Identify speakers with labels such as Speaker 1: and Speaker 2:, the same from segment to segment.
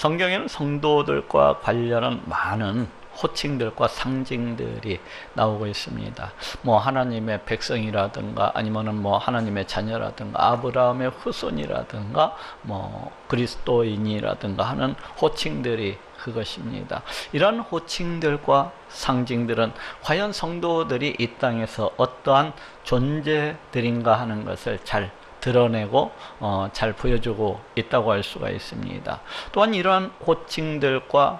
Speaker 1: 성경에는 성도들과 관련한 많은 호칭들과 상징들이 나오고 있습니다. 뭐 하나님의 백성이라든가 아니면은 뭐 하나님의 자녀라든가 아브라함의 후손이라든가 뭐 그리스도인이라든가 하는 호칭들이 그것입니다. 이런 호칭들과 상징들은 과연 성도들이 이 땅에서 어떠한 존재들인가 하는 것을 잘 드러내고 잘 보여주고 있다고 할 수가 있습니다. 또한 이러한 호칭들과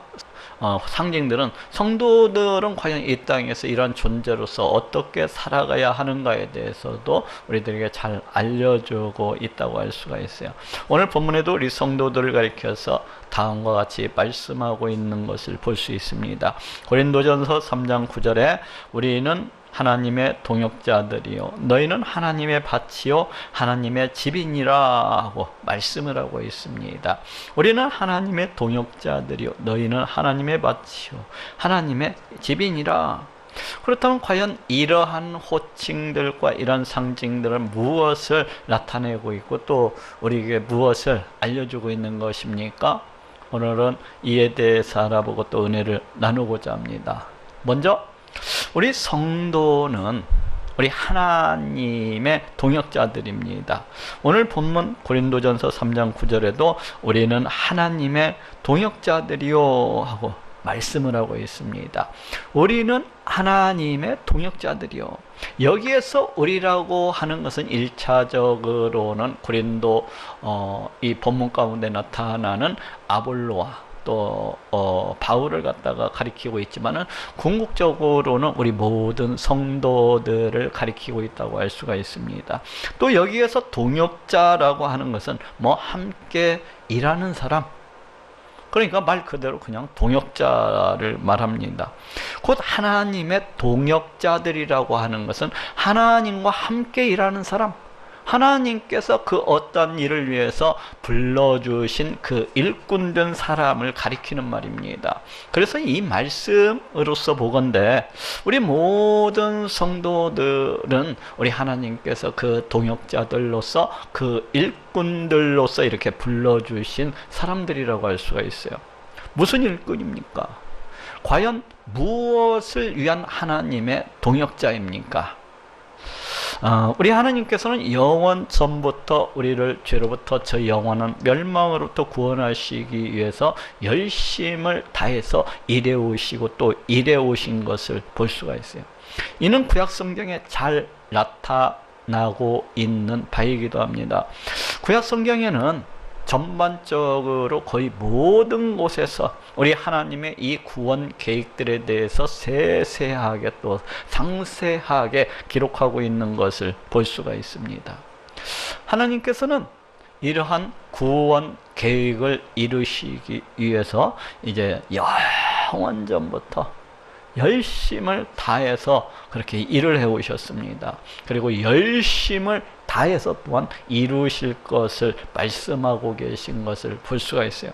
Speaker 1: 상징들은 성도들은 과연 이 땅에서 이러한 존재로서 어떻게 살아가야 하는가에 대해서도 우리들에게 잘 알려주고 있다고 할 수가 있어요. 오늘 본문에도 우리 성도들을 가리켜서 다음과 같이 말씀하고 있는 것을 볼 수 있습니다. 고린도전서 3장 9절에 우리는 하나님의 동역자들이요 너희는 하나님의 밭이요 하나님의 집이니라 하고 말씀을 하고 있습니다. 우리는 하나님의 동역자들이요 너희는 하나님의 밭이요 하나님의 집이니라. 그렇다면 과연 이러한 호칭들과 이런 상징들은 무엇을 나타내고 있고 또 우리에게 무엇을 알려주고 있는 것입니까? 오늘은 이에 대해서 알아보고 또 은혜를 나누고자 합니다. 먼저 우리 성도는 우리 하나님의 동역자들입니다. 오늘 본문 고린도전서 3장 9절에도 우리는 하나님의 동역자들이요 하고 말씀을 하고 있습니다. 우리는 하나님의 동역자들이요. 여기에서 우리라고 하는 것은 1차적으로는 고린도 이 본문 가운데 나타나는 아볼로와 또 바울을 갖다가 가리키고 있지만은 궁극적으로는 우리 모든 성도들을 가리키고 있다고 할 수가 있습니다. 또 여기에서 동역자라고 하는 것은 뭐 함께 일하는 사람, 그러니까 말 그대로 그냥 동역자를 말합니다. 곧 하나님의 동역자들이라고 하는 것은 하나님과 함께 일하는 사람, 하나님께서 그 어떤 일을 위해서 불러주신 그 일꾼된 사람을 가리키는 말입니다. 그래서 이 말씀으로서 보건대 우리 모든 성도들은 우리 하나님께서 그 동역자들로서 그 일꾼들로서 이렇게 불러주신 사람들이라고 할 수가 있어요. 무슨 일꾼입니까? 과연 무엇을 위한 하나님의 동역자입니까? 우리 하나님께서는 영원 전부터 우리를 죄로부터 저 영원한 멸망으로부터 구원하시기 위해서 열심을 다해서 일해오시고 또 일해오신 것을 볼 수가 있어요. 이는 구약 성경에 잘 나타나고 있는 바이기도 합니다. 구약 성경에는 전반적으로 거의 모든 곳에서 우리 하나님의 이 구원 계획들에 대해서 세세하게 또 상세하게 기록하고 있는 것을 볼 수가 있습니다. 하나님께서는 이러한 구원 계획을 이루시기 위해서 이제 영원 전부터 열심을 다해서 그렇게 일을 해오셨습니다. 그리고 열심을 다해서 또한 이루실 것을 말씀하고 계신 것을 볼 수가 있어요.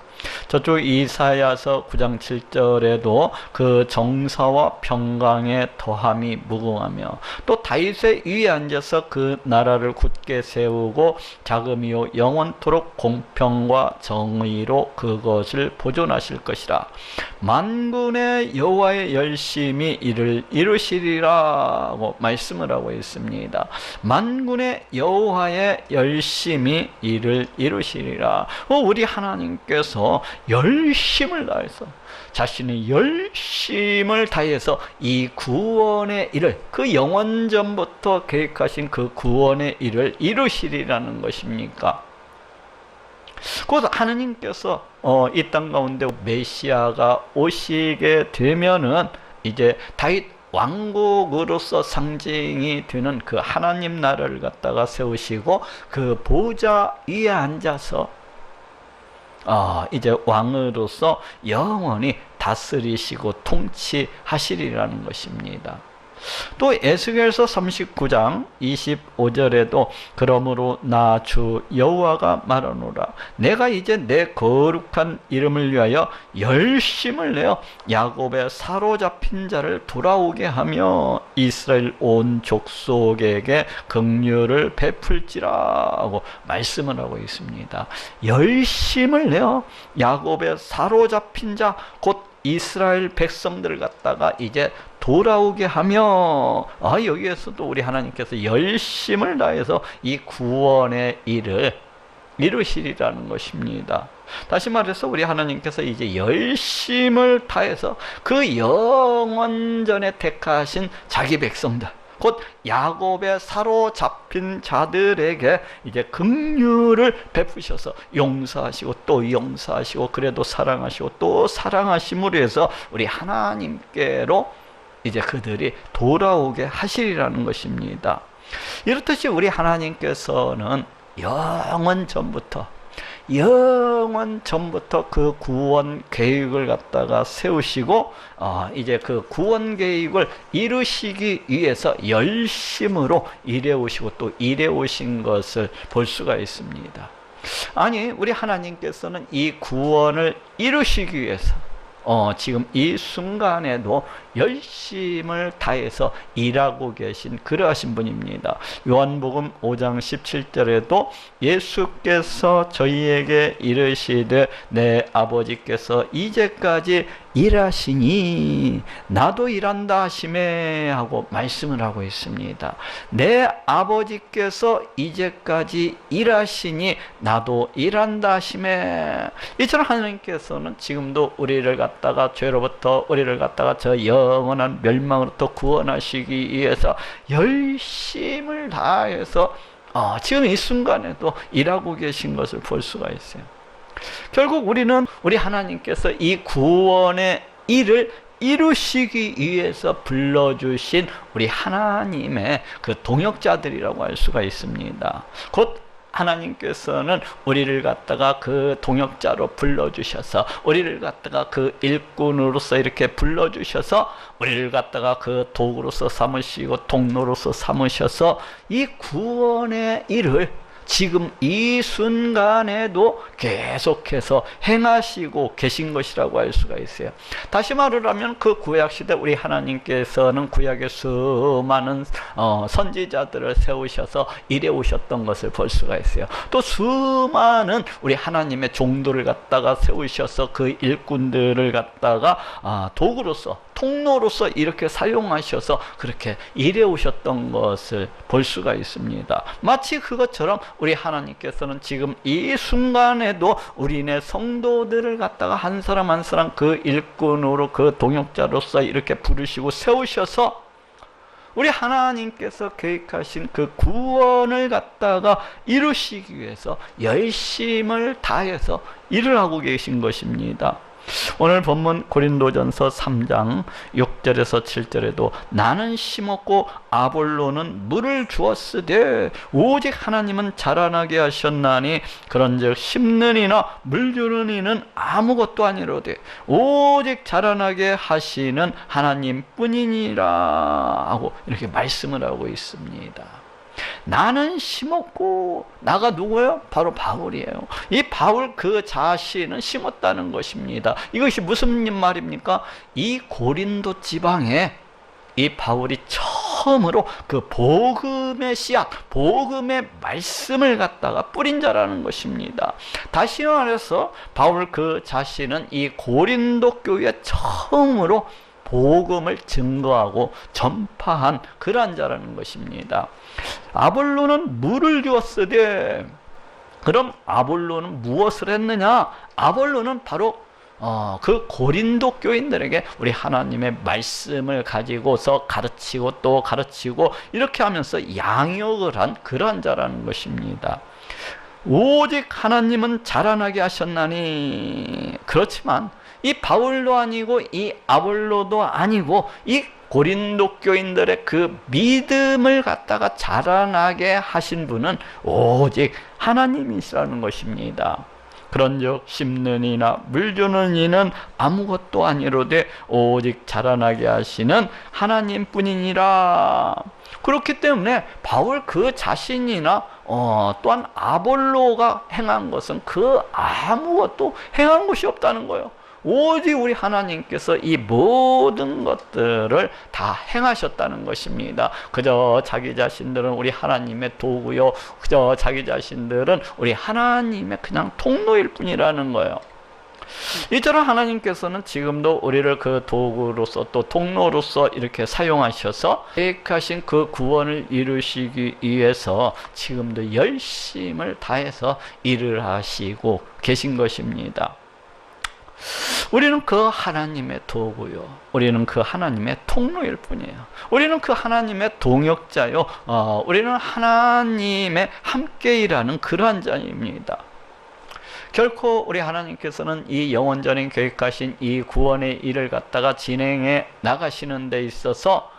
Speaker 1: 저쪽 이사야서 9장 7절에도 그 정사와 평강의 더함이 무궁하며 또 다윗의 위에 앉아서 그 나라를 굳게 세우고 자금이요 영원토록 공평과 정의로 그것을 보존하실 것이라. 만군의 여호와의 열심히 이를 이루시리라고 말씀을 하고 있습니다. 만군의 여호와의 열심히 이를 이루시리라. 우리 하나님께서 열심을 다해서 자신의 열심을 다해서 이 구원의 일을 그 영원전부터 계획하신 그 구원의 일을 이루시리라는 것입니까? 곧 하나님께서 이 땅 가운데 메시아가 오시게 되면은 이제 다윗 왕국으로서 상징이 되는 그 하나님 나라를 갖다가 세우시고 그 보좌 위에 앉아서 이제 왕으로서 영원히 다스리시고 통치하시리라는 것입니다. 또 에스겔서 39장 25절에도 그러므로 나 주 여호와가 말하노라 내가 이제 내 거룩한 이름을 위하여 열심을 내어 야곱의 사로잡힌 자를 돌아오게 하며 이스라엘 온 족속에게 긍휼을 베풀지라 하고 말씀을 하고 있습니다. 열심을 내어 야곱의 사로잡힌 자 곧 이스라엘 백성들을 갖다가 이제 돌아오게 하며 여기에서도 우리 하나님께서 열심을 다해서 이 구원의 일을 이루시리라는 것입니다. 다시 말해서 우리 하나님께서 이제 열심을 다해서 그 영원전에 택하신 자기 백성들 곧 야곱의 사로잡힌 자들에게 이제 긍휼을 베푸셔서 용서하시고 또 용서하시고 그래도 사랑하시고 또 사랑하심으로 해서 우리 하나님께로 이제 그들이 돌아오게 하시리라는 것입니다. 이렇듯이 우리 하나님께서는 영원 전부터 그 구원 계획을 갖다가 세우시고 이제 그 구원 계획을 이루시기 위해서 열심으로 일해오시고 또 일해오신 것을 볼 수가 있습니다. 아니 우리 하나님께서는 이 구원을 이루시기 위해서 지금 이 순간에도 열심을 다해서 일하고 계신 그러하신 분입니다. 요한복음 5장 17절에도 예수께서 저희에게 이르시되 내 아버지께서 이제까지 일하시니 나도 일한다 하시매 하고 말씀을 하고 있습니다. 내 아버지께서 이제까지 일하시니 나도 일한다 하시매. 이처럼 하나님께서는 지금도 우리를 갖다가 죄로부터 우리를 갖다가 저 영원한 멸망으로부터 구원하시기 위해서 열심을 다해서 지금 이 순간에도 일하고 계신 것을 볼 수가 있어요. 결국 우리는 우리 하나님께서 이 구원의 일을 이루시기 위해서 불러주신 우리 하나님의 그 동역자들이라고 할 수가 있습니다. 곧 하나님께서는 우리를 갖다가 그 동역자로 불러주셔서 우리를 갖다가 그 일꾼으로서 이렇게 불러주셔서 우리를 갖다가 그 도구로서 삼으시고 통로로서 삼으셔서 이 구원의 일을 지금 이 순간에도 계속해서 행하시고 계신 것이라고 할 수가 있어요. 다시 말하면 그 구약시대 우리 하나님께서는 구약의 수많은 선지자들을 세우셔서 일해오셨던 것을 볼 수가 있어요. 또 수많은 우리 하나님의 종들을 갖다가 세우셔서 그 일꾼들을 갖다가 도구로서 통로로서 이렇게 사용하셔서 그렇게 일해오셨던 것을 볼 수가 있습니다. 마치 그것처럼 우리 하나님께서는 지금 이 순간에도 우리네 성도들을 갖다가 한 사람 한 사람 그 일꾼으로 그 동역자로서 이렇게 부르시고 세우셔서 우리 하나님께서 계획하신 그 구원을 갖다가 이루시기 위해서 열심을 다해서 일을 하고 계신 것입니다. 오늘 본문 고린도전서 3장 6절에서 7절에도 나는 심었고 아볼로는 물을 주었으되 오직 하나님은 자라나게 하셨나니 그런즉 심는 이나 물 주는 이는 아무것도 아니로되 오직 자라나게 하시는 하나님뿐이니라 하고 이렇게 말씀을 하고 있습니다. 나는 심었고 나가 누구예요? 바로 바울이에요. 이 바울 그 자신은 심었다는 것입니다. 이것이 무슨 말입니까? 이 고린도 지방에 이 바울이 처음으로 그 복음의 씨앗, 복음의 말씀을 갖다가 뿌린 자라는 것입니다. 다시 말해서 바울 그 자신은 이 고린도 교회에 처음으로 복음을 증거하고 전파한 그러한 자라는 것입니다. 아볼로는 물을 주었으되 그럼 아볼로는 무엇을 했느냐? 아볼로는 바로 그 고린도 교인들에게 우리 하나님의 말씀을 가지고서 가르치고 또 가르치고 이렇게 하면서 양육을 한 그러한 자라는 것입니다. 오직 하나님은 자라나게 하셨나니 그렇지만 이 바울도 아니고 이 아볼로도 아니고 이 고린도 교인들의 그 믿음을 갖다가 자라나게 하신 분은 오직 하나님이시라는 것입니다. 그런즉 심는 이나 물 주는 이는 아무것도 아니로되 오직 자라나게 하시는 하나님뿐이니라. 그렇기 때문에 바울 그 자신이나 또한 아볼로가 행한 것은 그 아무것도 행한 것이 없다는 거예요. 오직 우리 하나님께서 이 모든 것들을 다 행하셨다는 것입니다. 그저 자기 자신들은 우리 하나님의 도구요, 그저 자기 자신들은 우리 하나님의 그냥 통로일 뿐이라는 거예요. 이처럼 하나님께서는 지금도 우리를 그 도구로서 또 통로로서 이렇게 사용하셔서 계획하신 그 구원을 이루시기 위해서 지금도 열심을 다해서 일을 하시고 계신 것입니다. 우리는 그 하나님의 도구요, 우리는 그 하나님의 통로일 뿐이에요. 우리는 그 하나님의 동역자요, 우리는 하나님의 함께 일하는 그러한 자입니다. 결코 우리 하나님께서는 이 영원전에 계획하신 이 구원의 일을 갖다가 진행해 나가시는 데 있어서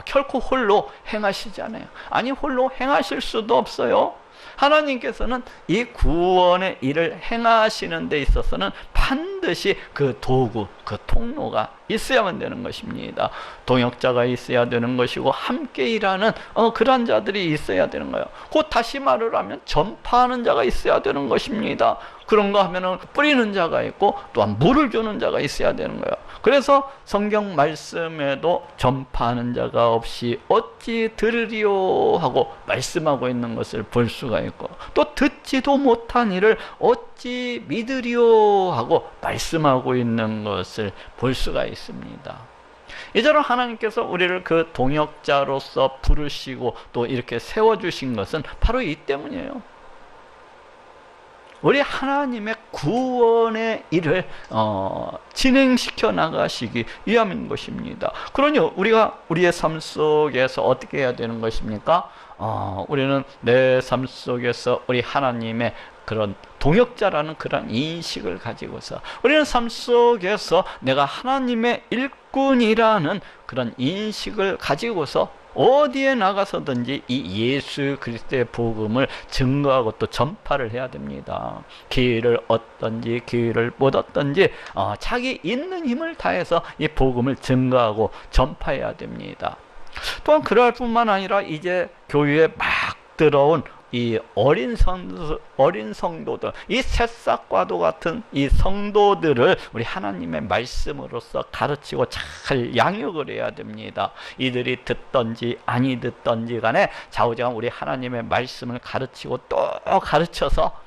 Speaker 1: 결코 홀로 행하시지 않아요. 아니, 홀로 행하실 수도 없어요. 하나님께서는 이 구원의 일을 행하시는 데 있어서는 반드시 그 도구, 그 통로가 있어야만 되는 것입니다. 동역자가 있어야 되는 것이고 함께 일하는 그런 자들이 있어야 되는 거예요. 곧 다시 말을 하면 전파하는 자가 있어야 되는 것입니다. 그런가 하면은 뿌리는 자가 있고 또한 물을 주는 자가 있어야 되는 거예요. 그래서 성경 말씀에도 전파하는 자가 없이 어찌 들으리요 하고 말씀하고 있는 것을 볼 수가 있고, 또 듣지도 못한 이를 어찌 믿으리요 하고 말씀하고 있는 것을 볼 수가 있습니다. 이처럼 하나님께서 우리를 그 동역자로서 부르시고 또 이렇게 세워주신 것은 바로 이 때문이에요. 우리 하나님의 구원의 일을 진행시켜 나가시기 위함인 것입니다. 그러니 우리가 우리의 삶 속에서 어떻게 해야 되는 것입니까? 우리는 내 삶 속에서 우리 하나님의 그런 동역자라는 그런 인식을 가지고서, 우리는 삶 속에서 내가 하나님의 일꾼이라는 그런 인식을 가지고서 어디에 나가서든지 이 예수 그리스도의 복음을 증거하고 또 전파를 해야 됩니다. 기회를 얻든지 기회를 못 얻든지 자기 있는 힘을 다해서 이 복음을 증거하고 전파해야 됩니다. 또한 그럴 뿐만 아니라 이제 교회에 막 들어온 이 어린 성도들, 이 새싹과도 같은 이 성도들을 우리 하나님의 말씀으로서 가르치고 잘 양육을 해야 됩니다. 이들이 듣든지 아니 듣든지 간에 좌우지간 우리 하나님의 말씀을 가르치고 또 가르쳐서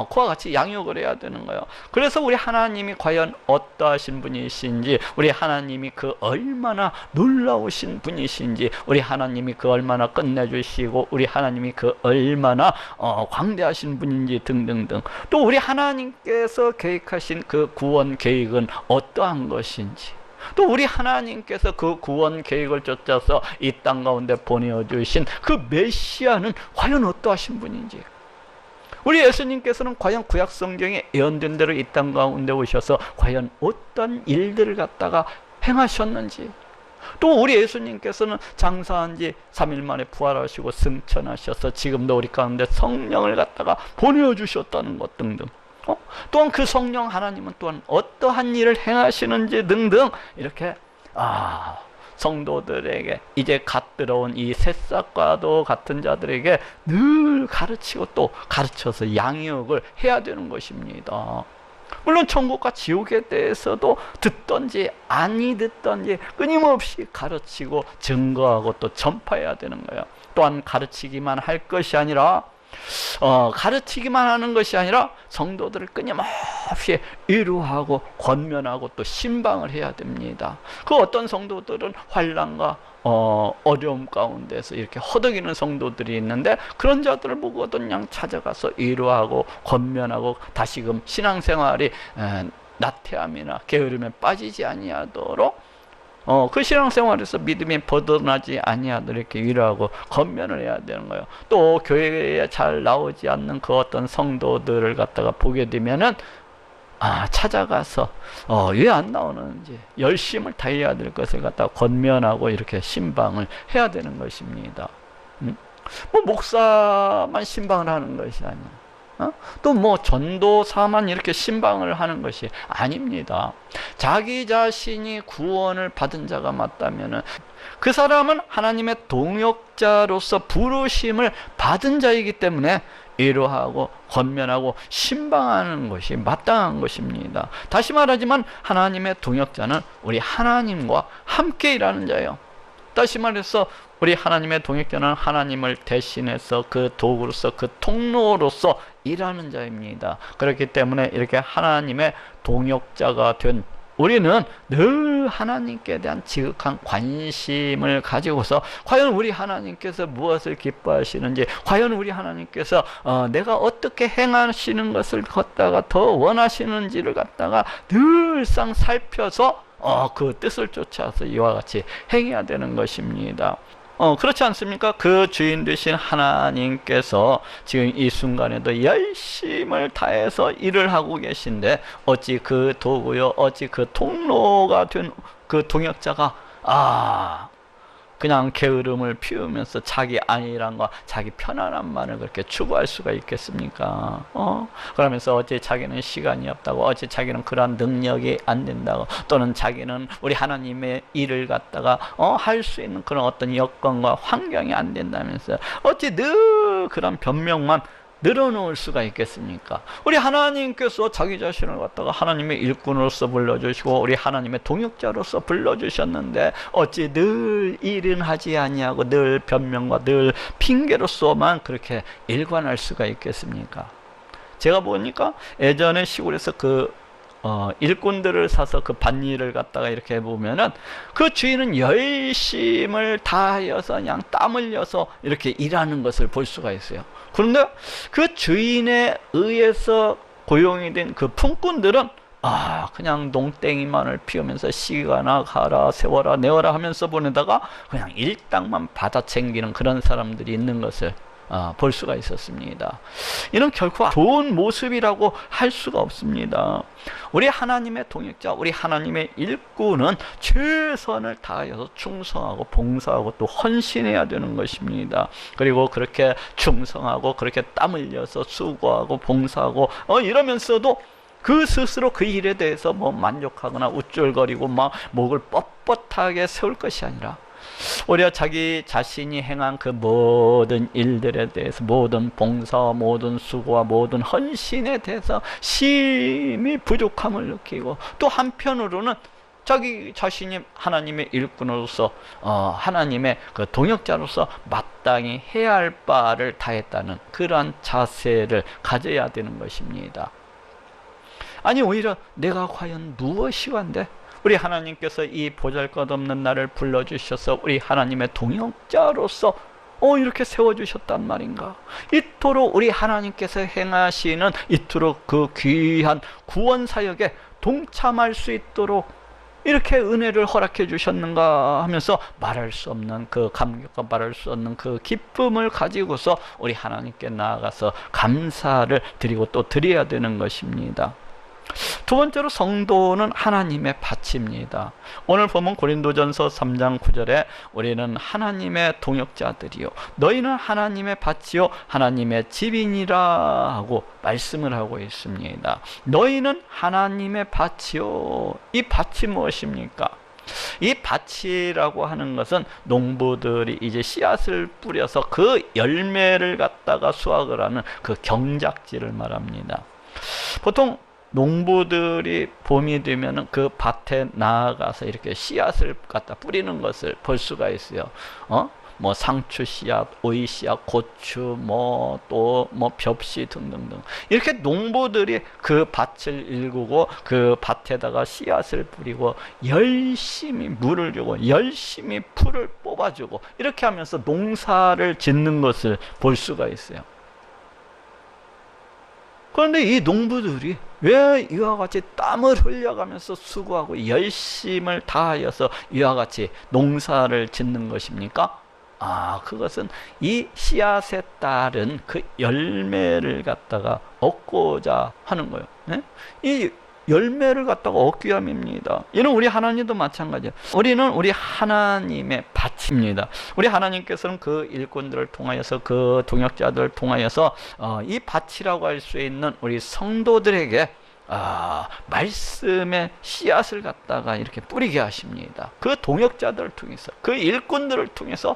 Speaker 1: 그와 같이 양육을 해야 되는 거예요. 그래서 우리 하나님이 과연 어떠하신 분이신지, 우리 하나님이 그 얼마나 놀라우신 분이신지, 우리 하나님이 그 얼마나 끝내주시고 우리 하나님이 그 얼마나 광대하신 분인지 등등등, 또 우리 하나님께서 계획하신 그 구원 계획은 어떠한 것인지, 또 우리 하나님께서 그 구원 계획을 쫓아서 이 땅 가운데 보내주신 그 메시아는 과연 어떠하신 분인지, 우리 예수님께서는 과연 구약 성경에 예언된 대로 이 땅 가운데 오셔서 과연 어떤 일들을 갖다가 행하셨는지, 또 우리 예수님께서는 장사한 지 3일 만에 부활하시고 승천하셔서 지금도 우리 가운데 성령을 갖다가 보내주셨다는 것 등등, 또한 그 성령 하나님은 또한 어떠한 일을 행하시는지 등등, 이렇게 성도들에게, 이제 갓 들어온 이 새싹과도 같은 자들에게 늘 가르치고 또 가르쳐서 양육을 해야 되는 것입니다. 물론 천국과 지옥에 대해서도 듣든지 아니 듣든지 끊임없이 가르치고 증거하고 또 전파해야 되는 거예요. 또한 가르치기만 할 것이 아니라 가르치기만 하는 것이 아니라 성도들을 끊임없이 위로하고 권면하고 또 신방을 해야 됩니다. 그 어떤 성도들은 환난과 어려움 가운데서 이렇게 허덕이는 성도들이 있는데, 그런 자들을 보고도 그냥 찾아가서 위로하고 권면하고 다시금 신앙생활이 나태함이나 게으름에 빠지지 아니하도록 그 신앙생활에서 믿음이 벗어나지 아니하도록 이렇게 위로하고 권면을 해야 되는 거예요. 또 교회에 잘 나오지 않는 그 어떤 성도들을 갖다가 보게 되면은 찾아가서 왜 안 나오는지 열심을 다해야 될 것을 갖다가 권면하고 이렇게 신방을 해야 되는 것입니다. 뭐 목사만 신방을 하는 것이 아니에요. 또 뭐 전도사만 이렇게 신방을 하는 것이 아닙니다. 자기 자신이 구원을 받은 자가 맞다면은 그 사람은 하나님의 동역자로서 부르심을 받은 자이기 때문에 위로하고 권면하고 신방하는 것이 마땅한 것입니다. 다시 말하지만 하나님의 동역자는 우리 하나님과 함께 일하는 자예요. 다시 말해서 우리 하나님의 동역자는 하나님을 대신해서 그 도구로서 그 통로로서 일하는 자입니다. 그렇기 때문에 이렇게 하나님의 동역자가 된 우리는 늘 하나님께 대한 지극한 관심을 가지고서 과연 우리 하나님께서 무엇을 기뻐하시는지, 과연 우리 하나님께서 내가 어떻게 행하시는 것을 갖다가 더 원하시는지를 갖다가 늘상 살펴서 그 뜻을 쫓아서 이와 같이 행해야 되는 것입니다. 그렇지 않습니까? 그 주인 되신 하나님께서 지금 이 순간에도 열심을 다해서 일을 하고 계신데 어찌 그 도구요, 어찌 그 통로가 된 그 동역자가 그냥 게으름을 피우면서 자기 안일함과 자기 편안함만을 그렇게 추구할 수가 있겠습니까? 그러면서 어찌 자기는 시간이 없다고, 어찌 자기는 그러한 능력이 안 된다고, 또는 자기는 우리 하나님의 일을 갖다가 할 수 있는 그런 어떤 여건과 환경이 안 된다면서 어찌 늘 그런 변명만 늘어놓을 수가 있겠습니까? 우리 하나님께서 자기 자신을 갖다가 하나님의 일꾼으로서 불러주시고 우리 하나님의 동역자로서 불러주셨는데 어찌 늘 일은 하지 아니하고 늘 변명과 늘 핑계로서만 그렇게 일관할 수가 있겠습니까? 제가 보니까 예전에 시골에서 일꾼들을 사서 그 밭일을 갖다가 이렇게 해보면은 그 주인은 열심을 다하여서 그냥 땀 흘려서 이렇게 일하는 것을 볼 수가 있어요. 그런데 그 주인에 의해서 고용이 된 그 품꾼들은 그냥 농땡이만을 피우면서 시가나 가라 세워라 내어라 하면서 보내다가 그냥 일당만 받아 챙기는 그런 사람들이 있는 것을 볼 수가 있었습니다. 이는 결코 좋은 모습이라고 할 수가 없습니다. 우리 하나님의 동역자, 우리 하나님의 일꾼은 최선을 다하여서 충성하고 봉사하고 또 헌신해야 되는 것입니다. 그리고 그렇게 충성하고 그렇게 땀 흘려서 수고하고 봉사하고 이러면서도 그 스스로 그 일에 대해서 뭐 만족하거나 우쭐거리고 막 목을 뻣뻣하게 세울 것이 아니라 오히려 자기 자신이 행한 그 모든 일들에 대해서, 모든 봉사, 모든 수고와 모든 헌신에 대해서 심히 부족함을 느끼고, 또 한편으로는 자기 자신이 하나님의 일꾼으로서 하나님의 그 동역자로서 마땅히 해야 할 바를 다했다는 그러한 자세를 가져야 되는 것입니다. 아니 오히려 내가 과연 무엇이 관데 우리 하나님께서 이 보잘것없는 나를 불러주셔서 우리 하나님의 동역자로서 이렇게 세워주셨단 말인가? 이토록 우리 하나님께서 행하시는 이토록 그 귀한 구원사역에 동참할 수 있도록 이렇게 은혜를 허락해 주셨는가 하면서 말할 수 없는 그 감격과 말할 수 없는 그 기쁨을 가지고서 우리 하나님께 나아가서 감사를 드리고 또 드려야 되는 것입니다. 두 번째로 성도는 하나님의 밭입니다. 오늘 보면 고린도전서 3장 9절에 우리는 하나님의 동역자들이요 너희는 하나님의 밭이요 하나님의 집이니라 하고 말씀을 하고 있습니다. 너희는 하나님의 밭이요. 이 밭이 무엇입니까? 이 밭이라고 하는 것은 농부들이 이제 씨앗을 뿌려서 그 열매를 갖다가 수확을 하는 그 경작지를 말합니다. 보통 농부들이 봄이 되면 그 밭에 나아가서 이렇게 씨앗을 갖다 뿌리는 것을 볼 수가 있어요. 뭐 상추 씨앗, 오이 씨앗, 고추, 또 벽씨 등등등. 이렇게 농부들이 그 밭을 일구고 그 밭에다가 씨앗을 뿌리고 열심히 물을 주고 열심히 풀을 뽑아주고 이렇게 하면서 농사를 짓는 것을 볼 수가 있어요. 그런데 이 농부들이 왜 이와 같이 땀을 흘려가면서 수고하고 열심을 다하여서 이와 같이 농사를 짓는 것입니까? 그것은 이 씨앗에 따른 그 열매를 갖다가 얻고자 하는 거예요. 네? 이 열매를 갖다가 얻기 위함입니다. 이는 우리 하나님도 마찬가지예요. 우리는 우리 하나님의 밭입니다. 우리 하나님께서는 그 일꾼들을 통하여서, 그 동역자들을 통하여서 이 밭이라고 할 수 있는 우리 성도들에게 말씀의 씨앗을 갖다가 이렇게 뿌리게 하십니다. 그 동역자들을 통해서, 그 일꾼들을 통해서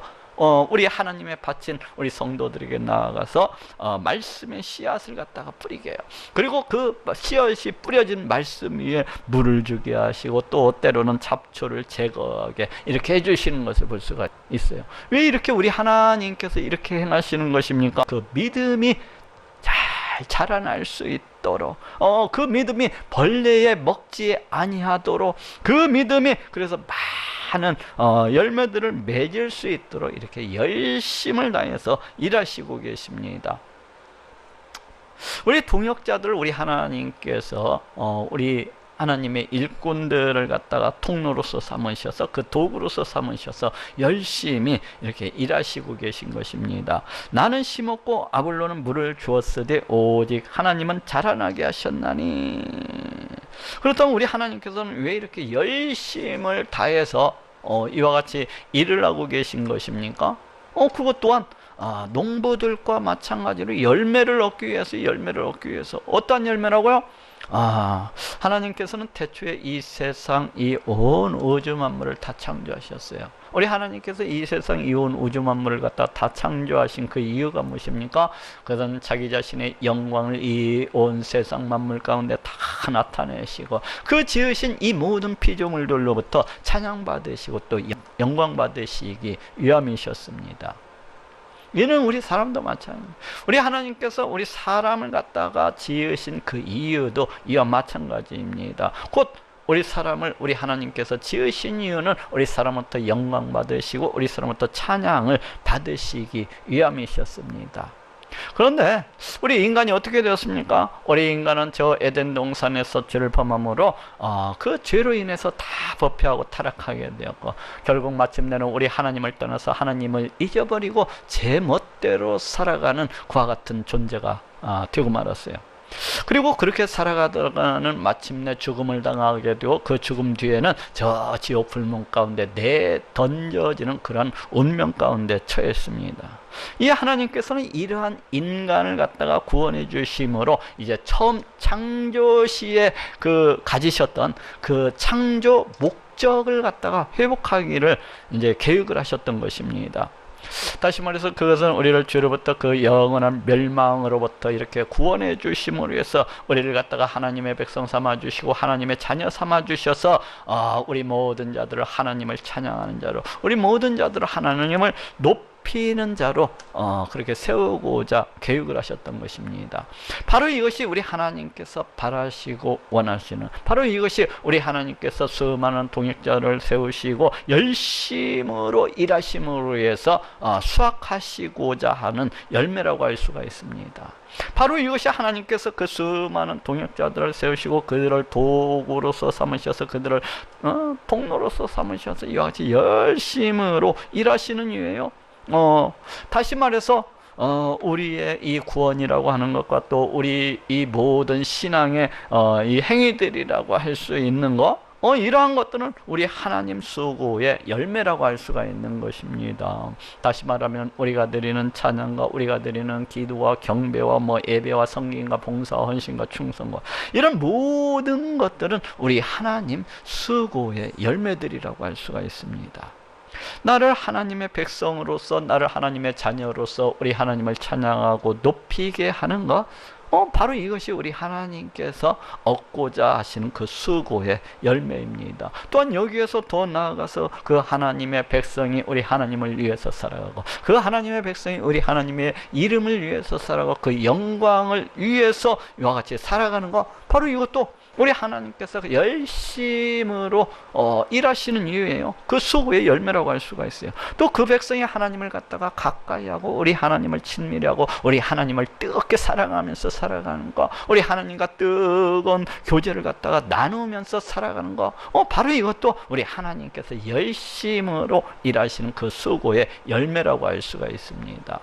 Speaker 1: 우리 하나님의 밭인 우리 성도들에게 나아가서 말씀의 씨앗을 갖다가 뿌리게 해요. 그리고 그 씨앗이 뿌려진 말씀 위에 물을 주게 하시고, 또 때로는 잡초를 제거하게 이렇게 해주시는 것을 볼 수가 있어요. 왜 이렇게 우리 하나님께서 이렇게 행하시는 것입니까? 그 믿음이 잘 자라날 수 있도록, 그 믿음이 벌레에 먹지 아니하도록, 그 믿음이 그래서 많은 열매들을 맺을 수 있도록 이렇게 열심을 다해서 일하시고 계십니다. 우리 동역자들, 우리 하나님께서 우리 하나님의 일꾼들을 갖다가 통로로서 삼으셔서, 그 도구로서 삼으셔서 열심히 이렇게 일하시고 계신 것입니다. 나는 심었고 아볼로는 물을 주었으되 오직 하나님은 자라나게 하셨나니. 그렇다면 우리 하나님께서는 왜 이렇게 열심을 다해서 이와 같이 일을 하고 계신 것입니까? 그것 또한 농부들과 마찬가지로 열매를 얻기 위해서 어떠한 열매라고요? 하나님께서는 태초에 이 세상, 이 온 우주 만물을 다 창조하셨어요. 우리 하나님께서 이 세상, 이 온 우주 만물을 갖다 다 창조하신 그 이유가 무엇입니까? 그것은 자기 자신의 영광을 이 온 세상 만물 가운데 다 나타내시고, 그 지으신 이 모든 피조물들로부터 찬양받으시고 또 영광 받으시기 위함이셨습니다. 이는 우리 사람도 마찬가지입니다. 우리 하나님께서 우리 사람을 갖다가 지으신 그 이유도 이와 마찬가지입니다. 곧 우리 사람을 우리 하나님께서 지으신 이유는 우리 사람부터 영광 받으시고 우리 사람부터 찬양을 받으시기 위함이셨습니다. 그런데 우리 인간이 어떻게 되었습니까? 우리 인간은 저 에덴 동산에서 죄를 범함으로 그 죄로 인해서 다 범죄하고 타락하게 되었고, 결국 마침내는 우리 하나님을 떠나서 하나님을 잊어버리고 제 멋대로 살아가는 그와 같은 존재가 되고 말았어요. 그리고 그렇게 살아가다가는 마침내 죽음을 당하게 되고, 그 죽음 뒤에는 저 지옥 불문 가운데 내던져지는 그런 운명 가운데 처했습니다. 이 하나님께서는 이러한 인간을 갖다가 구원해 주심으로 이제 처음 창조 시에 가지셨던 그 창조 목적을 갖다가 회복하기를 이제 계획을 하셨던 것입니다. 다시 말해서 그것은 우리를 죄로부터, 그 영원한 멸망으로부터 이렇게 구원해 주심으로 해서 우리를 갖다가 하나님의 백성 삼아 주시고 하나님의 자녀 삼아 주셔서 우리 모든 자들을 하나님을 찬양하는 자로, 우리 모든 자들을 하나님을 높이는 자로 그렇게 세우고자 계획을 하셨던 것입니다. 바로 이것이 우리 하나님께서 바라시고 원하시는, 바로 이것이 우리 하나님께서 수많은 동역자를 세우시고 열심으로 일하심으로 해서 수확하시고자 하는 열매라고 할 수가 있습니다. 바로 이것이 하나님께서 그 수많은 동역자들을 세우시고 그들을 도구로서 삼으셔서, 그들을 통로로서 삼으셔서 이와 같이 열심으로 일하시는 이유예요. 다시 말해서 우리의 이 구원이라고 하는 것과 또 우리 이 모든 신앙의 이 행위들이라고 할 수 있는 것, 이러한 것들은 우리 하나님 수고의 열매라고 할 수가 있는 것입니다. 다시 말하면 우리가 드리는 찬양과 우리가 드리는 기도와 경배와 예배와 성경과 봉사와 헌신과 충성과 이런 모든 것들은 우리 하나님 수고의 열매들이라고 할 수가 있습니다. 나를 하나님의 백성으로서, 나를 하나님의 자녀로서 우리 하나님을 찬양하고 높이게 하는 것, 바로 이것이 우리 하나님께서 얻고자 하시는 그 수고의 열매입니다. 또한 여기에서 더 나아가서 그 하나님의 백성이 우리 하나님을 위해서 살아가고, 그 하나님의 백성이 우리 하나님의 이름을 위해서 살아가고, 그 영광을 위해서 이와 같이 살아가는 것, 바로 이것도 우리 하나님께서 열심으로 일하시는 이유예요. 그 수고의 열매라고 할 수가 있어요. 또 그 백성이 하나님을 갖다가 가까이 하고 우리 하나님을 친밀히 하고 우리 하나님을 뜨겁게 사랑하면서 살아가는 것, 우리 하나님과 뜨거운 교제를 갖다가 나누면서 살아가는 것, 바로 이것도 우리 하나님께서 열심으로 일하시는 그 수고의 열매라고 할 수가 있습니다.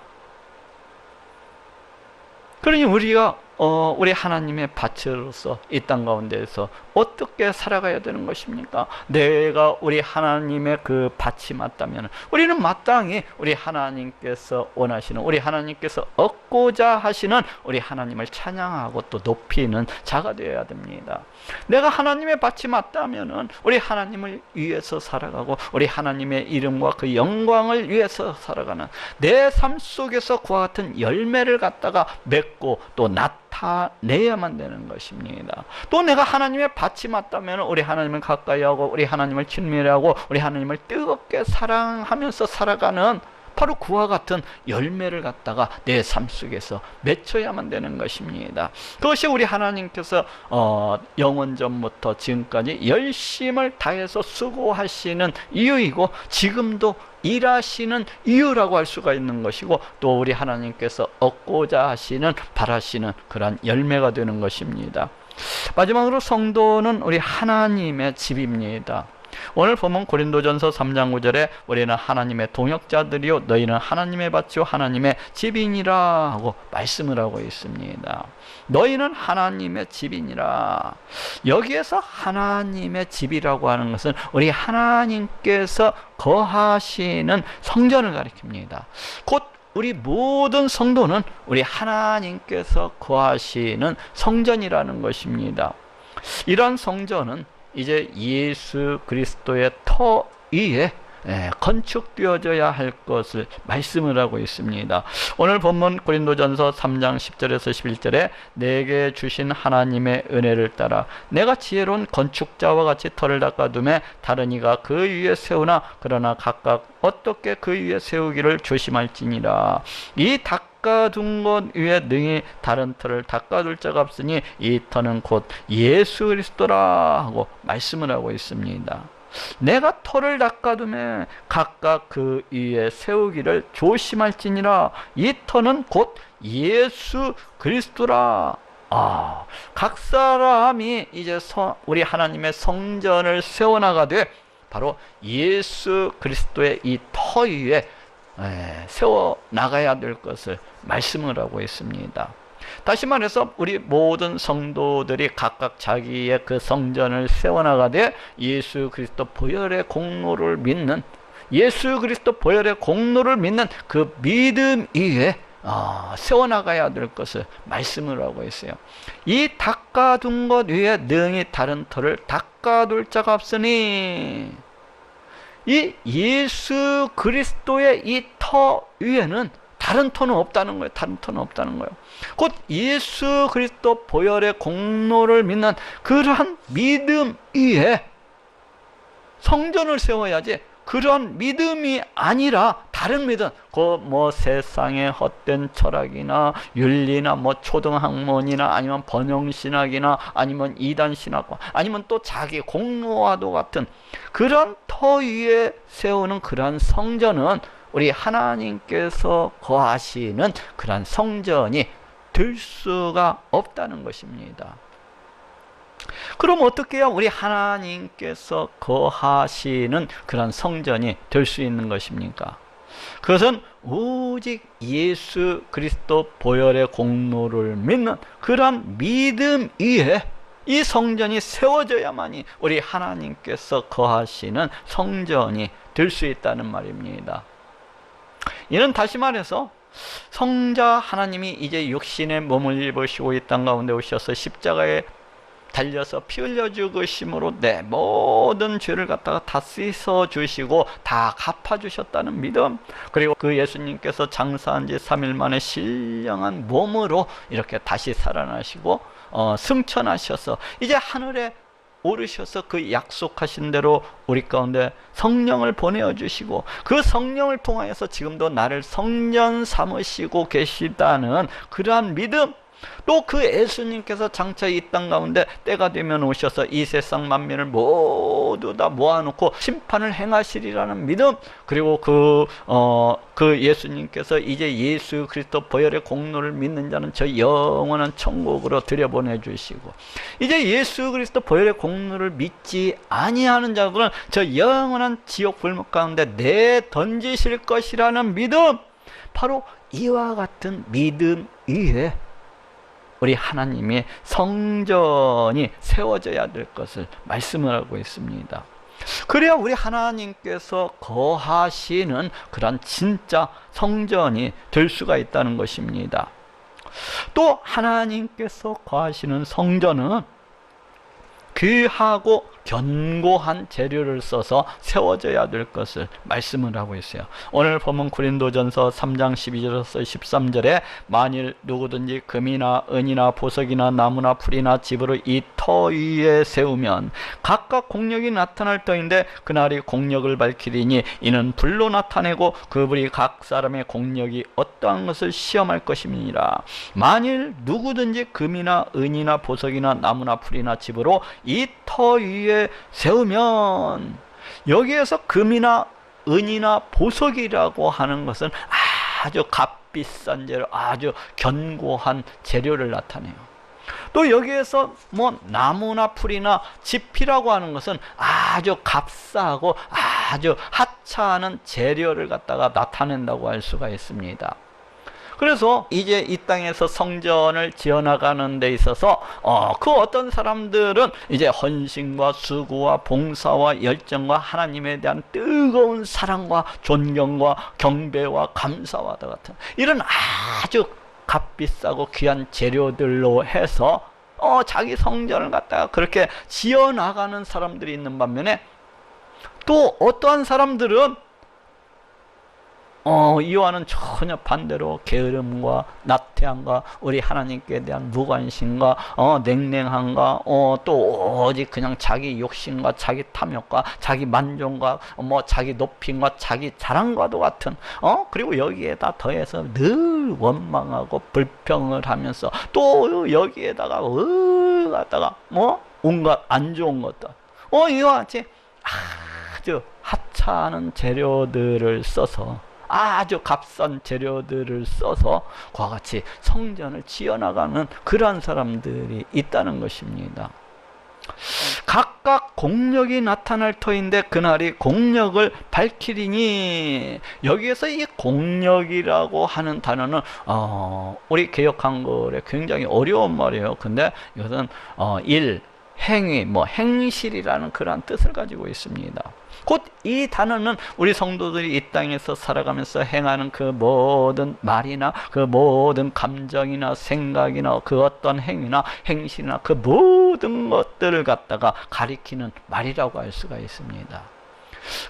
Speaker 1: 그러니 우리가 우리 하나님의 밭으로서 이 땅 가운데에서 어떻게 살아가야 되는 것입니까? 내가 우리 하나님의 그 밭이 맞다면 우리는 마땅히 우리 하나님께서 원하시는, 우리 하나님께서 얻고자 하시는 우리 하나님을 찬양하고 또 높이는 자가 되어야 됩니다. 내가 하나님의 밭이 맞다면 우리 하나님을 위해서 살아가고 우리 하나님의 이름과 그 영광을 위해서 살아가는 내 삶 속에서 그와 같은 열매를 갖다가 맺고 또 나타내야만 되는 것입니다. 또 내가 하나님의 밭이 맞다면 우리 하나님을 가까이 하고 우리 하나님을 친밀하고 우리 하나님을 뜨겁게 사랑하면서 살아가는 바로 그와 같은 열매를 갖다가 내 삶 속에서 맺혀야만 되는 것입니다. 그것이 우리 하나님께서 영원전부터 지금까지 열심을 다해서 수고하시는 이유이고 지금도 일하시는 이유라고 할 수가 있는 것이고 또 우리 하나님께서 얻고자 하시는, 바라시는 그러한 열매가 되는 것입니다. 마지막으로 성도는 우리 하나님의 집입니다. 오늘 보면 고린도전서 3장 9절에 우리는 하나님의 동역자들이요 너희는 하나님의 밭이요 하나님의 집이니라 하고 말씀을 하고 있습니다. 너희는 하나님의 집이니라. 여기에서 하나님의 집이라고 하는 것은 우리 하나님께서 거하시는 성전을 가리킵니다. 곧 우리 모든 성도는 우리 하나님께서 거하시는 성전이라는 것입니다. 이러한 성전은 이제 예수 그리스도의 터 위에 건축되어져야 할 것을 말씀을 하고 있습니다. 오늘 본문 고린도전서 3장 10절에서 11절에 내게 주신 하나님의 은혜를 따라 내가 지혜로운 건축자와 같이 터를 닦아두매 다른 이가 그 위에 세우나 그러나 각각 어떻게 그 위에 세우기를 조심할지니라. 이 닦아둔 것 위에 능히 다른 터를 닦아둘 자가 없으니 이 터는 곧 예수 그리스도라 하고 말씀을 하고 있습니다. 내가 터를 닦아두매 각각 그 위에 세우기를 조심할지니라. 이 터는 곧 예수 그리스도라. 각 사람이 이제 우리 하나님의 성전을 세워나가되 바로 예수 그리스도의 이 터 위에 세워나가야 될 것을 말씀을 하고 있습니다. 다시 말해서 우리 모든 성도들이 각각 자기의 그 성전을 세워나가되 예수 그리스도 보혈의 공로를 믿는, 예수 그리스도 보혈의 공로를 믿는 그 믿음 위에 세워나가야 될 것을 말씀을 하고 있어요. 이 닦아둔 것 위에 능히 다른 터를 닦아둘 자가 없으니, 이 예수 그리스도의 이 터 위에는 다른 터는 없다는 거예요. 다른 터는 없다는 거예요. 곧 예수 그리스도 보혈의 공로를 믿는 그러한 믿음 위에 성전을 세워야지, 그러한 믿음이 아니라 다른 믿음, 세상의 헛된 철학이나 윤리나 초등학문이나 아니면 번영신학이나 아니면 이단신학과 아니면 또 자기 공로와도 같은 그런 터 위에 세우는 그러한 성전은 우리 하나님께서 거하시는 그러한 성전이 될 수가 없다는 것입니다. 그럼 어떻게 해야 우리 하나님께서 거하시는 그런 성전이 될 수 있는 것입니까? 그것은 오직 예수 그리스도 보혈의 공로를 믿는 그런 믿음 위에 이 성전이 세워져야만이 우리 하나님께서 거하시는 성전이 될 수 있다는 말입니다. 이는 다시 말해서 성자 하나님이 이제 육신의 몸을 입으시고 이 땅 가운데 오셔서 십자가에 달려서 피 흘려 죽으심으로 내 모든 죄를 갖다가 다 씻어 주시고 다 갚아 주셨다는 믿음, 그리고 그 예수님께서 장사한 지 3일 만에 신령한 몸으로 이렇게 다시 살아나시고 승천하셔서 이제 하늘에 오르셔서 그 약속하신 대로 우리 가운데 성령을 보내어 주시고 그 성령을 통하여서 지금도 나를 성전 삼으시고 계시다는 그러한 믿음, 또 그 예수님께서 장차 이 땅 가운데 때가 되면 오셔서 이 세상 만민을 모두 다 모아놓고 심판을 행하시리라는 믿음, 그리고 그 예수님께서 이제 예수 그리스도 보혈의 공로를 믿는 자는 저 영원한 천국으로 들여보내 주시고 이제 예수 그리스도 보혈의 공로를 믿지 아니하는 자들은 저 영원한 지옥 불목 가운데 내던지실 것이라는 믿음, 바로 이와 같은 믿음 위에 우리 하나님의 성전이 세워져야 될 것을 말씀을 하고 있습니다. 그래야 우리 하나님께서 거하시는 그런 진짜 성전이 될 수가 있다는 것입니다. 또 하나님께서 거하시는 성전은 귀하고 견고한 재료를 써서 세워져야 될 것을 말씀을 하고 있어요. 오늘 보면 고린도전서 3장 12절에서 13절에 만일 누구든지 금이나 은이나 보석이나 나무나 풀이나 집으로 이 터 위에 세우면 각각 공력이 나타날 터인데 그날이 공력을 밝히리니 이는 불로 나타내고 그 불이 각 사람의 공력이 어떠한 것을 시험할 것임이니라. 만일 누구든지 금이나 은이나 보석이나 나무나 풀이나 집으로 이 터 위에 세우면, 여기에서 금이나 은이나 보석이라고 하는 것은 아주 값비싼 재료, 아주 견고한 재료를 나타내요. 또 여기에서 뭐 나무나 풀이나 지피라고 하는 것은 아주 값싸고 아주 하찮은 재료를 갖다가 나타낸다고 할 수가 있습니다. 그래서 이제 이 땅에서 성전을 지어나가는 데 있어서 그 어떤 사람들은 이제 헌신과 수고와 봉사와 열정과 하나님에 대한 뜨거운 사랑과 존경과 경배와 감사와 같은 이런 아주 값비싸고 귀한 재료들로 해서 자기 성전을 갖다가 그렇게 지어나가는 사람들이 있는 반면에, 또 어떠한 사람들은 이와는 전혀 반대로 게으름과 나태함과 우리 하나님께 대한 무관심과 냉랭함과 또 오직 그냥 자기 욕심과 자기 탐욕과 자기 만족과 자기 높임과 자기 자랑과도 같은 그리고 여기에다 더해서 늘 원망하고 불평을 하면서 또 여기에다가 갖다가 온갖 안 좋은 것들 이와 같이 아주 하찮은 재료들을 써서, 아주 값싼 재료들을 써서 그와 같이 성전을 지어나가는 그러한 사람들이 있다는 것입니다. 각각 공력이 나타날 터인데 그날이 공력을 밝히리니, 여기에서 이 공력이라고 하는 단어는 우리 개역한글에 굉장히 어려운 말이에요. 근데 이것은 일, 행위, 행실이라는 그러한 뜻을 가지고 있습니다. 곧 이 단어는 우리 성도들이 이 땅에서 살아가면서 행하는 그 모든 말이나 그 모든 감정이나 생각이나 그 어떤 행위나 행실이나 그 모든 것들을 갖다가 가리키는 말이라고 할 수가 있습니다.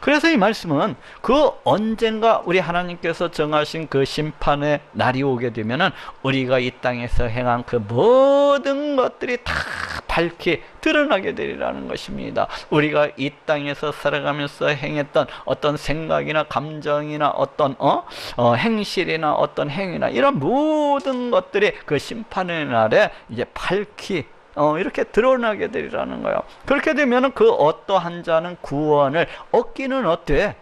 Speaker 1: 그래서 이 말씀은 그 언젠가 우리 하나님께서 정하신 그 심판의 날이 오게 되면은 우리가 이 땅에서 행한 그 모든 것들이 다 밝히 드러나게 되리라는 것입니다. 우리가 이 땅에서 살아가면서 행했던 어떤 생각이나 감정이나 어떤 행실이나 어떤 행위나 이런 모든 것들이 그 심판의 날에 이제 밝히 이렇게 드러나게 되리라는 거예요. 그렇게 되면 그 어떠한 자는 구원을 얻기는 어때?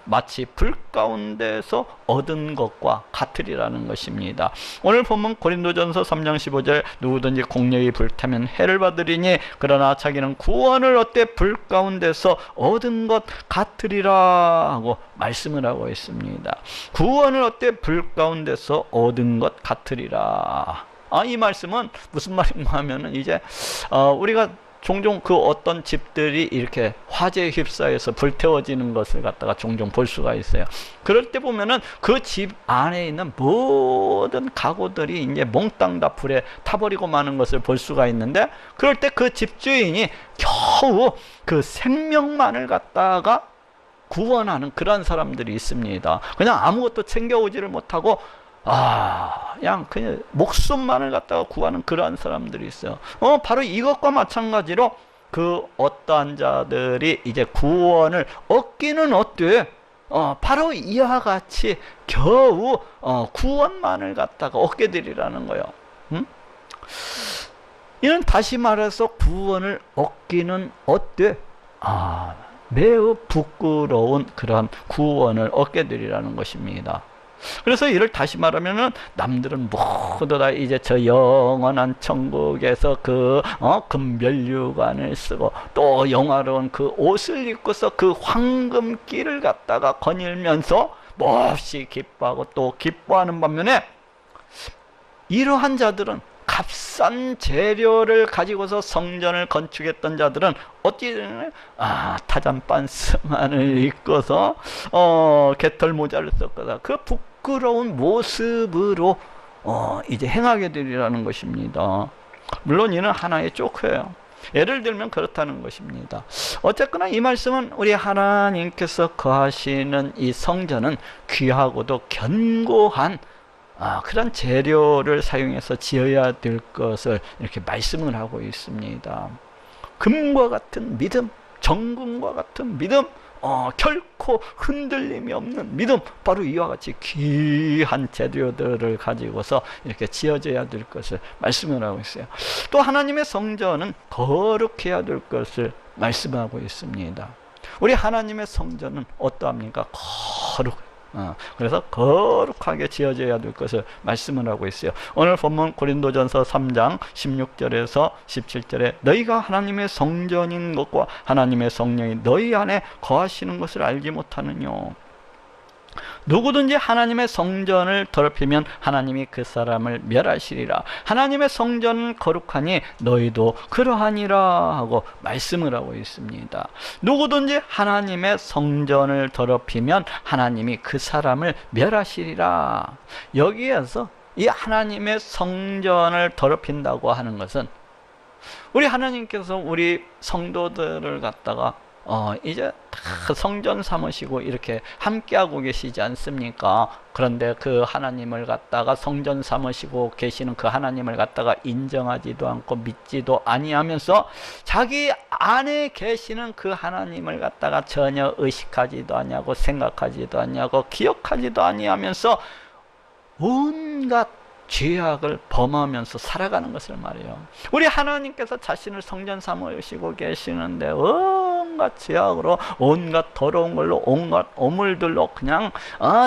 Speaker 1: 마치 불 가운데서 얻은 것과 같으리라는 것입니다. 오늘 보면 고린도전서 3장 15절 누구든지 공력이 불타면 해를 받으리니 그러나 자기는 구원을 얻되 불 가운데서 얻은 것 같으리라 하고 말씀을 하고 있습니다. 구원을 얻되 불 가운데서 얻은 것 같으리라. 이 말씀은 무슨 말인가 하면은 이제 우리가 종종 그 어떤 집들이 이렇게 화재에 휩싸여서 불태워지는 것을 갖다가 종종 볼 수가 있어요. 그럴 때 보면은 그 집 안에 있는 모든 가구들이 이제 몽땅 다 불에 타버리고 마는 것을 볼 수가 있는데, 그럴 때 그 집주인이 겨우 그 생명만을 갖다가 구원하는 그런 사람들이 있습니다. 그냥 아무것도 챙겨오지를 못하고 그냥 목숨만을 갖다가 구하는 그러한 사람들이 있어요. 바로 이것과 마찬가지로 그 어떠한 자들이 이제 구원을 얻기는 어때? 바로 이와 같이 겨우 구원만을 갖다가 얻게 되리라는 거예요. 이는 다시 말해서 구원을 얻기는 어때? 매우 부끄러운 그러한 구원을 얻게 되리라는 것입니다. 그래서 이를 다시 말하면은 남들은 모두 다 이제 저 영원한 천국에서 그 금면류관을 쓰고 또 영화로운 그 옷을 입고서 그 황금길을 갖다가 거닐면서 몹시 기뻐하고 또 기뻐하는 반면에, 이러한 자들은, 값싼 재료를 가지고서 성전을 건축했던 자들은 어떻게 되나요? 타잔 반스만을 입고서 개털 모자를 썼거나 그 부끄러운 모습으로 이제 행하게 되리라는 것입니다. 물론 이는 하나의 조크예요. 예를 들면 그렇다는 것입니다. 어쨌거나 이 말씀은 우리 하나님께서 거하시는 이 성전은 귀하고도 견고한 그런 재료를 사용해서 지어야 될 것을 이렇게 말씀을 하고 있습니다. 금과 같은 믿음, 정금과 같은 믿음, 결코 흔들림이 없는 믿음, 바로 이와 같이 귀한 재료들을 가지고서 이렇게 지어져야 될 것을 말씀을 하고 있어요. 또 하나님의 성전은 거룩해야 될 것을 말씀하고 있습니다. 우리 하나님의 성전은 어떠합니까? 그래서 거룩하게 지어져야 될 것을 말씀을 하고 있어요. 오늘 본문 고린도전서 3장 16절에서 17절에 너희가 하나님의 성전인 것과 하나님의 성령이 너희 안에 거하시는 것을 알지 못하느냐. 누구든지 하나님의 성전을 더럽히면 하나님이 그 사람을 멸하시리라. 하나님의 성전은 거룩하니 너희도 그러하니라 하고 말씀을 하고 있습니다. 누구든지 하나님의 성전을 더럽히면 하나님이 그 사람을 멸하시리라. 여기에서 이 하나님의 성전을 더럽힌다고 하는 것은 우리 하나님께서 우리 성도들을 갖다가 이제 다 성전 삼으시고 이렇게 함께하고 계시지 않습니까? 그런데 그 하나님을 갖다가 성전 삼으시고 계시는 그 하나님을 갖다가 인정하지도 않고 믿지도 아니하면서 자기 안에 계시는 그 하나님을 갖다가 전혀 의식하지도 아니하고 생각하지도 아니하고 기억하지도 아니하면서 온갖 죄악을 범하면서 살아가는 것을 말해요. 우리 하나님께서 자신을 성전 삼으시고 계시는데 온갖 죄악으로, 온갖 더러운 걸로, 온갖 오물들로 그냥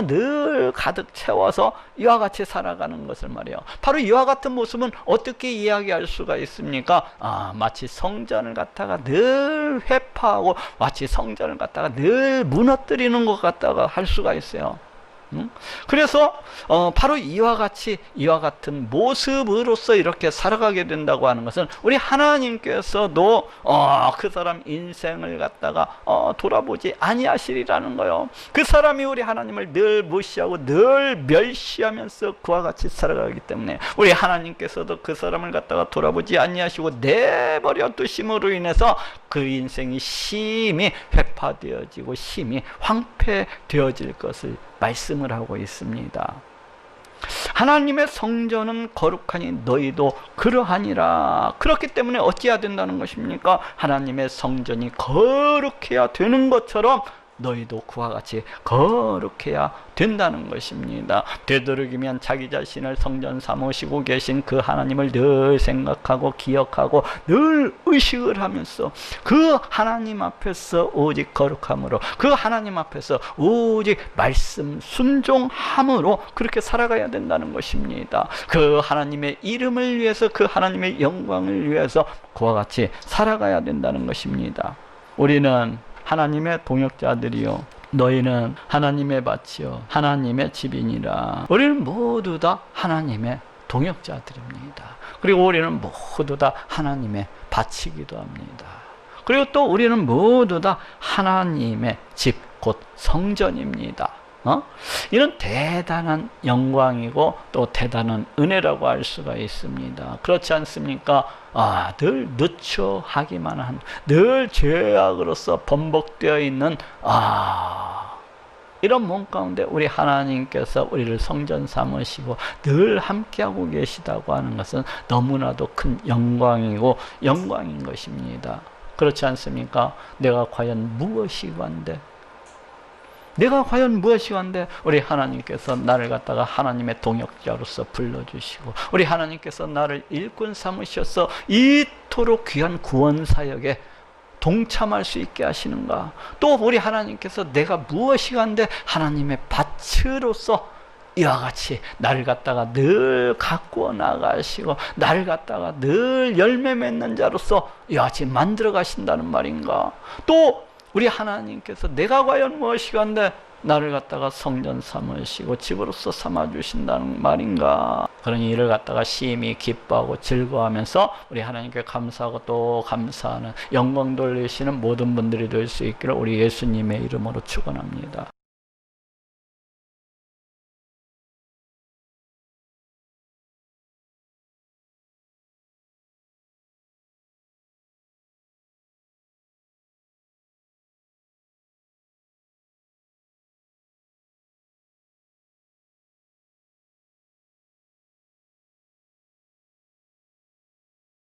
Speaker 1: 늘 가득 채워서 이와 같이 살아가는 것을 말해요. 바로 이와 같은 모습은 어떻게 이야기할 수가 있습니까? 마치 성전을 갖다가 늘 회파하고 마치 성전을 갖다가 늘 무너뜨리는 것 같다가 할 수가 있어요. 그래서 바로 이와 같은 모습으로서 이렇게 살아가게 된다고 하는 것은 우리 하나님께서도 그 사람 인생을 갖다가 돌아보지 아니하시리라는 거예요. 그 사람이 우리 하나님을 늘 무시하고 늘 멸시하면서 그와 같이 살아가기 때문에 우리 하나님께서도 그 사람을 갖다가 돌아보지 아니하시고 내버려 두심으로 인해서 그 인생이 심히 회파되어지고 심히 황폐되어질 것을 말씀을 하고 있습니다. 하나님의 성전은 거룩하니 너희도 그러하니라. 그렇기 때문에 어찌해야 된다는 것입니까? 하나님의 성전이 거룩해야 되는 것처럼 너희도 그와 같이 거룩해야 된다는 것입니다. 되도록이면 자기 자신을 성전 삼으시고 계신 그 하나님을 늘 생각하고 기억하고 늘 의식을 하면서 그 하나님 앞에서 오직 거룩함으로, 그 하나님 앞에서 오직 말씀 순종함으로 그렇게 살아가야 된다는 것입니다. 그 하나님의 이름을 위해서, 그 하나님의 영광을 위해서 그와 같이 살아가야 된다는 것입니다. 우리는 하나님의 동역자들이요, 너희는 하나님의 밭이요 하나님의 집이니라. 우리는 모두 다 하나님의 동역자들입니다. 그리고 우리는 모두 다 하나님의 밭이기도 합니다. 그리고 또 우리는 모두 다 하나님의 집, 곧 성전입니다. 이런 대단한 영광이고 또 대단한 은혜라고 할 수가 있습니다. 그렇지 않습니까? 늘 누추하기만 한, 늘 죄악으로서 번복되어 있는 이런 몸 가운데 우리 하나님께서 우리를 성전 삼으시고 늘 함께하고 계시다고 하는 것은 너무나도 큰 영광이고 영광인 것입니다. 그렇지 않습니까? 내가 과연 무엇이 관데, 우리 하나님께서 나를 갖다가 하나님의 동역자로서 불러주시고 우리 하나님께서 나를 일꾼 삼으셔서 이토록 귀한 구원 사역에 동참할 수 있게 하시는가? 또 우리 하나님께서 내가 무엇이 간데 하나님의 밭으로서 이와 같이 나를 갖다가 늘 가꾸어 나가시고 나를 갖다가 늘 열매 맺는 자로서 이와 같이 만들어 가신다는 말인가? 또 우리 하나님께서 내가 과연 무엇이간데 나를 갖다가 성전 삼으시고 집으로서 삼아주신다는 말인가? 그러니 이를 갖다가 심히 기뻐하고 즐거워하면서 우리 하나님께 감사하고 또 감사하는 영광 돌리시는 모든 분들이 될 수 있기를 우리 예수님의 이름으로 축원합니다.